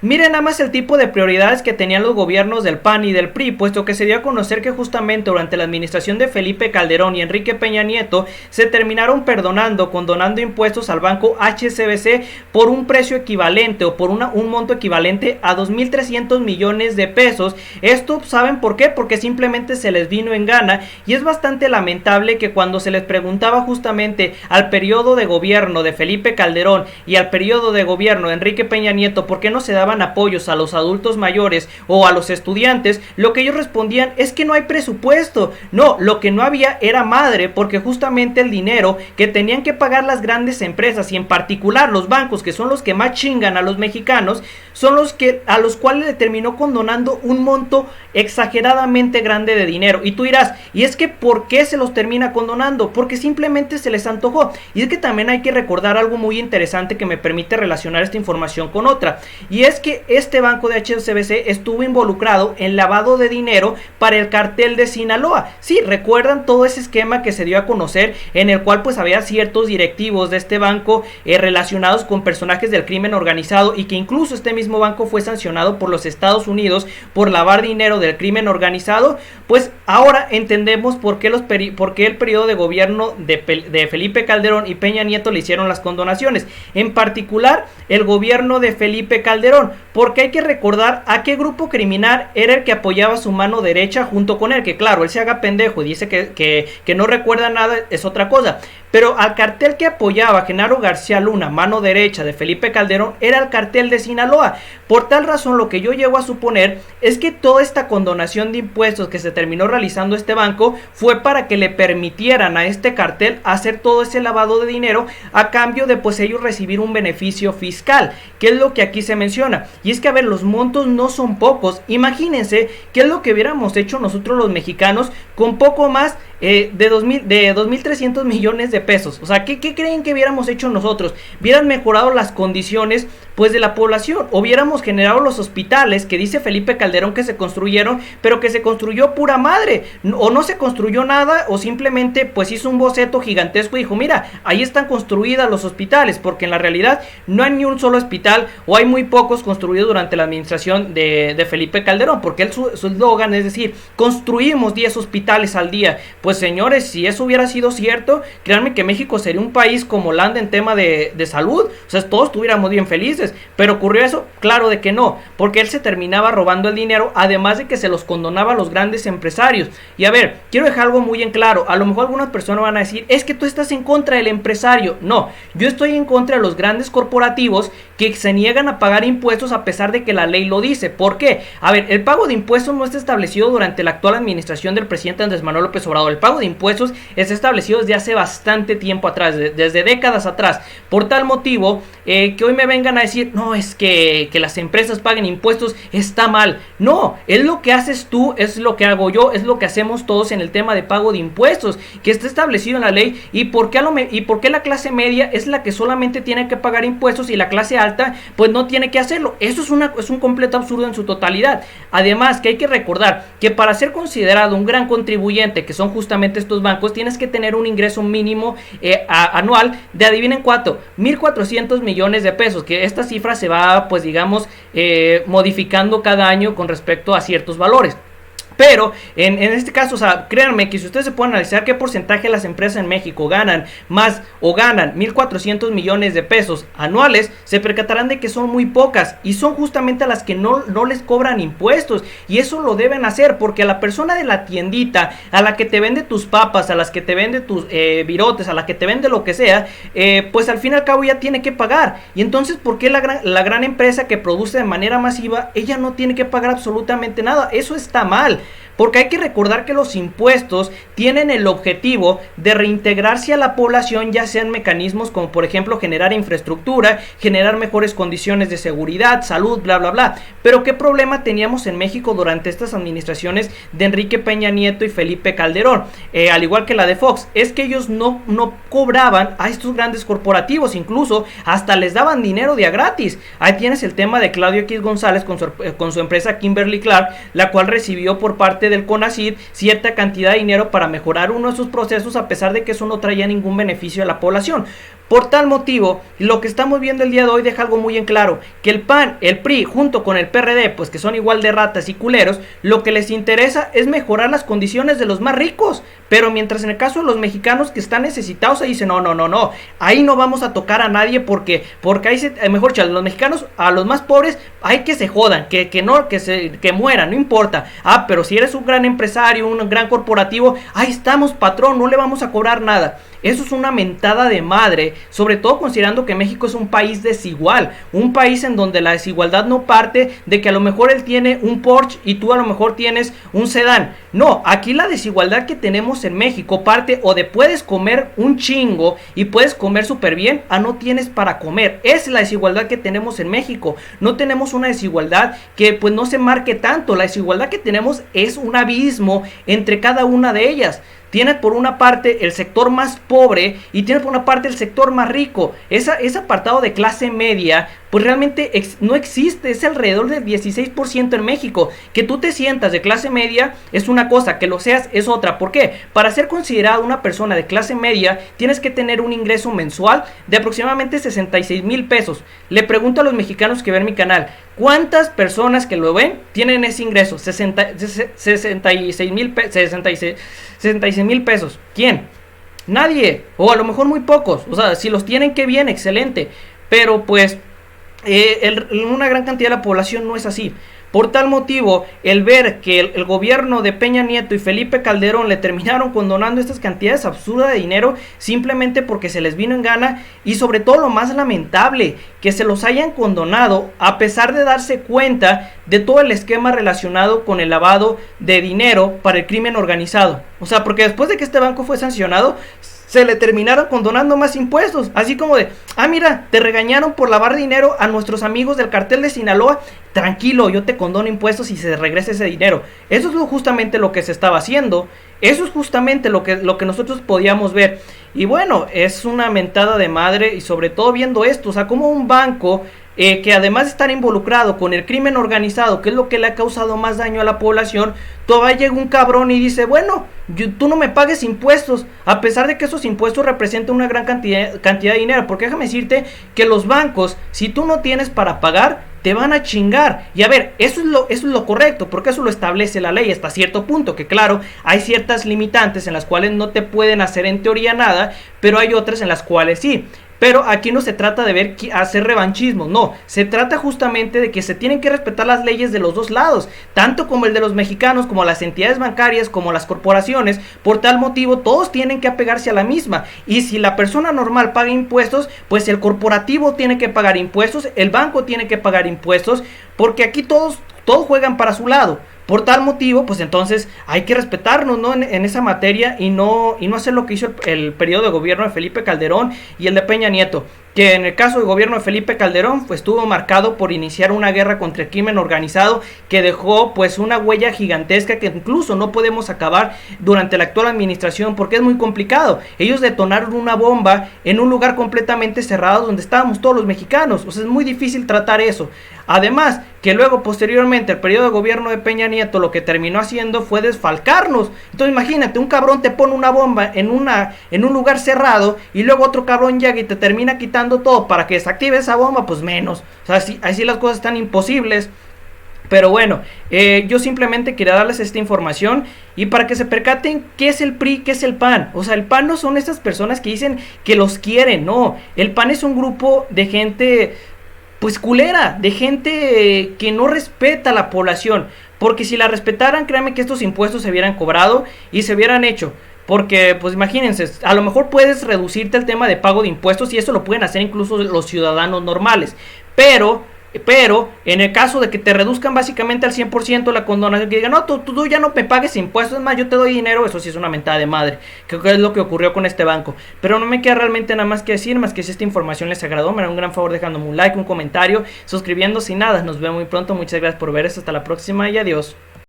Miren nada más el tipo de prioridades que tenían los gobiernos del PAN y del PRI, puesto que se dio a conocer que justamente durante la administración de Felipe Calderón y Enrique Peña Nieto se terminaron condonando impuestos al banco HSBC por un precio equivalente o por un monto equivalente a 2.300 millones de pesos. Esto, ¿saben por qué? Porque simplemente se les vino en gana, y es bastante lamentable que cuando se les preguntaba justamente al periodo de gobierno de Felipe Calderón y al periodo de gobierno de Enrique Peña Nieto por qué no se daban apoyos a los adultos mayores o a los estudiantes, lo que ellos respondían es que no hay presupuesto. No, lo que no había era madre, porque justamente el dinero que tenían que pagar las grandes empresas y en particular los bancos, que son los que más chingan a los mexicanos, son los que a los cuales le terminó condonando un monto exageradamente grande de dinero. Y tú dirás, ¿y es que por qué se los termina condonando? Porque simplemente se les antojó. Y es que también hay que recordar algo muy interesante que me permite relacionar esta información con otra, y es que este banco de HSBC estuvo involucrado en lavado de dinero para el cartel de Sinaloa. Sí, recuerdan todo ese esquema que se dio a conocer, en el cual pues había ciertos directivos de este banco relacionados con personajes del crimen organizado, y que incluso este mismo banco fue sancionado por los Estados Unidos por lavar dinero del crimen organizado. Pues ahora entendemos por qué el periodo de gobierno de Felipe Calderón y Peña Nieto le hicieron las condonaciones, en particular el gobierno de Felipe Calderón, porque hay que recordar a qué grupo criminal era el que apoyaba su mano derecha junto con él, que claro, él se haga pendejo y dice que no recuerda nada, es otra cosa, pero al cartel que apoyaba Genaro García Luna, mano derecha de Felipe Calderón, era el cartel de Sinaloa. Por tal razón, lo que yo llego a suponer es que toda esta condonación de impuestos que se terminó realizando este banco fue para que le permitieran a este cartel hacer todo ese lavado de dinero a cambio de pues ellos recibir un beneficio fiscal, que es lo que aquí se menciona. Y es que a ver, los montos no son pocos. Imagínense qué es lo que hubiéramos hecho nosotros los mexicanos con poco más de 2.300 millones de pesos. O sea, ¿qué creen que hubiéramos hecho nosotros? Hubieran mejorado las condiciones pues de la población, hubiéramos generado los hospitales que dice Felipe Calderón que se construyeron, pero que se construyó pura madre, o no se construyó nada, o simplemente pues hizo un boceto gigantesco y dijo, mira, ahí están construidas los hospitales, porque en la realidad no hay ni un solo hospital, o hay muy pocos construidos durante la administración de Felipe Calderón, porque su eslogan es decir, construimos 10 hospitales al día. Pues señores, si eso hubiera sido cierto, créanme que México sería un país como Holanda en tema de salud, o sea, todos estuviéramos bien felices. Pero ocurrió eso, claro de que no, porque él se terminaba robando el dinero, además de que se los condonaba a los grandes empresarios. Y a ver, quiero dejar algo muy en claro, a lo mejor algunas personas van a decir, es que tú estás en contra del empresario. No, yo estoy en contra de los grandes corporativos que se niegan a pagar impuestos a pesar de que la ley lo dice. ¿Por qué? A ver, el pago de impuestos no está establecido durante la actual administración del presidente Andrés Manuel López Obrador. El pago de impuestos está establecido desde hace bastante tiempo atrás, desde décadas atrás. Por tal motivo, que hoy me vengan a decir, no, es que las empresas paguen impuestos está mal. No, es lo que haces tú, es lo que hago yo, es lo que hacemos todos en el tema de pago de impuestos, que está establecido en la ley. ¿Y por qué la clase media es la que solamente tiene que pagar impuestos y la clase alta pues no tiene que hacerlo? Eso es un completo absurdo en su totalidad. Además, que hay que recordar que para ser considerado un gran contribuyente, que son justamente estos bancos, tienes que tener un ingreso mínimo anual de, adivinen cuánto, 1.400 millones de pesos, que esta cifra se va pues digamos modificando cada año con respecto a ciertos valores. Pero en este caso, o sea, créanme que si ustedes se pueden analizar qué porcentaje de las empresas en México ganan más o ganan 1.400 millones de pesos anuales, se percatarán de que son muy pocas y son justamente a las que no les cobran impuestos. Y eso lo deben hacer porque a la persona de la tiendita, a la que te vende tus papas, a las que te vende tus virotes, a la que te vende lo que sea, pues al fin y al cabo ya tiene que pagar. Y entonces, ¿por qué la gran empresa que produce de manera masiva, ella no tiene que pagar absolutamente nada? Eso está mal. Porque hay que recordar que los impuestos tienen el objetivo de reintegrarse a la población, ya sean mecanismos como por ejemplo generar infraestructura, generar mejores condiciones de seguridad, salud, bla bla bla. Pero ¿qué problema teníamos en México durante estas administraciones de Enrique Peña Nieto y Felipe Calderón? Al igual que la de Fox, es que ellos no cobraban a estos grandes corporativos, incluso hasta les daban dinero de a gratis. Ahí tienes el tema de Claudio X González con su empresa Kimberly Clark, la cual recibió por parte del CONACYT cierta cantidad de dinero para mejorar uno de sus procesos, a pesar de que eso no traía ningún beneficio a la población. Por tal motivo, lo que estamos viendo el día de hoy deja algo muy en claro, que el PAN, el PRI, junto con el PRD, pues que son igual de ratas y culeros, lo que les interesa es mejorar las condiciones de los más ricos, pero mientras en el caso de los mexicanos que están necesitados, ahí dicen, no, ahí no vamos a tocar a nadie porque ahí mejor dicho, los mexicanos, a los más pobres, hay que se jodan, que mueran, no importa. Pero si eres un gran empresario, un gran corporativo, ahí estamos, patrón, no le vamos a cobrar nada. Eso es una mentada de madre, sobre todo considerando que México es un país desigual, un país en donde la desigualdad no parte de que a lo mejor él tiene un Porsche y tú a lo mejor tienes un sedán. No, aquí la desigualdad que tenemos en México parte o de puedes comer un chingo y puedes comer súper bien, a no tienes para comer. Esa es la desigualdad que tenemos en México. No tenemos una desigualdad que pues no se marque tanto. La desigualdad que tenemos es un abismo entre cada una de ellas. Tienes por una parte el sector más pobre y tienes por una parte el sector más rico. Ese apartado de clase media pues realmente no existe, es alrededor del 16% en México. Que tú te sientas de clase media es una cosa, que lo seas es otra. ¿Por qué? Para ser considerado una persona de clase media tienes que tener un ingreso mensual de aproximadamente 66,000 pesos. Le pregunto a los mexicanos que ven mi canal, ¿cuántas personas que lo ven tienen ese ingreso? 66,000 pesos. ¿Quién? Nadie, o a lo mejor muy pocos. O sea, si los tienen, qué bien, excelente. Pero pues una gran cantidad de la población no es así. Por tal motivo, el ver que el gobierno de Peña Nieto y Felipe Calderón le terminaron condonando estas cantidades absurdas de dinero simplemente porque se les vino en gana, y sobre todo lo más lamentable, que se los hayan condonado a pesar de darse cuenta de todo el esquema relacionado con el lavado de dinero para el crimen organizado. O sea, porque después de que este banco fue sancionado, se le terminaron condonando más impuestos, así como de, mira, te regañaron por lavar dinero a nuestros amigos del cartel de Sinaloa, tranquilo, yo te condono impuestos y se regresa ese dinero. Eso es justamente lo que se estaba haciendo, eso es justamente lo que nosotros podíamos ver. Y bueno, es una mentada de madre, y sobre todo viendo esto, o sea, como un banco que además de estar involucrado con el crimen organizado, que es lo que le ha causado más daño a la población, todavía llega un cabrón y dice, bueno, tú no me pagues impuestos, a pesar de que esos impuestos representan una gran cantidad de dinero, porque déjame decirte que los bancos, si tú no tienes para pagar, te van a chingar. Y a ver, eso es lo correcto, porque eso lo establece la ley hasta cierto punto, que claro, hay ciertas limitantes en las cuales no te pueden hacer en teoría nada, pero hay otras en las cuales sí. Pero aquí no se trata de hacer revanchismo, no, se trata justamente de que se tienen que respetar las leyes de los dos lados, tanto como el de los mexicanos, como las entidades bancarias, como las corporaciones. Por tal motivo, todos tienen que apegarse a la misma, y si la persona normal paga impuestos, pues el corporativo tiene que pagar impuestos, el banco tiene que pagar impuestos, porque aquí todos juegan para su lado. Por tal motivo, pues entonces hay que respetarnos, ¿no? en esa materia, y no hacer lo que hizo el periodo de gobierno de Felipe Calderón y el de Peña Nieto, que en el caso del gobierno de Felipe Calderón pues estuvo marcado por iniciar una guerra contra el crimen organizado que dejó pues una huella gigantesca que incluso no podemos acabar durante la actual administración, porque es muy complicado. Ellos detonaron una bomba en un lugar completamente cerrado donde estábamos todos los mexicanos, o sea, es muy difícil tratar eso. Además, que luego posteriormente el periodo de gobierno de Peña Nieto lo que terminó haciendo fue desfalcarnos. Entonces imagínate, un cabrón te pone una bomba en un lugar cerrado, y luego otro cabrón llega y te termina quitando todo para que desactive esa bomba, pues menos. O sea, así las cosas están imposibles. Pero bueno, yo simplemente quería darles esta información, y para que se percaten qué es el PRI, qué es el PAN. O sea, el PAN no son estas personas que dicen que los quieren, no. El PAN es un grupo de gente pues culera, de gente que no respeta a la población, porque si la respetaran, créanme que estos impuestos se hubieran cobrado y se hubieran hecho. Porque pues imagínense, a lo mejor puedes reducirte el tema de pago de impuestos, y eso lo pueden hacer incluso los ciudadanos normales, pero en el caso de que te reduzcan básicamente al 100% la condonación, que digan, no, tú ya no me pagues impuestos, es más, yo te doy dinero, eso sí es una mentada de madre, que es lo que ocurrió con este banco. Pero no me queda realmente nada más que decir, más que si esta información les agradó, me harán un gran favor dejándome un like, un comentario, suscribiéndose, y nada, nos vemos muy pronto. Muchas gracias por ver esto, hasta la próxima y adiós.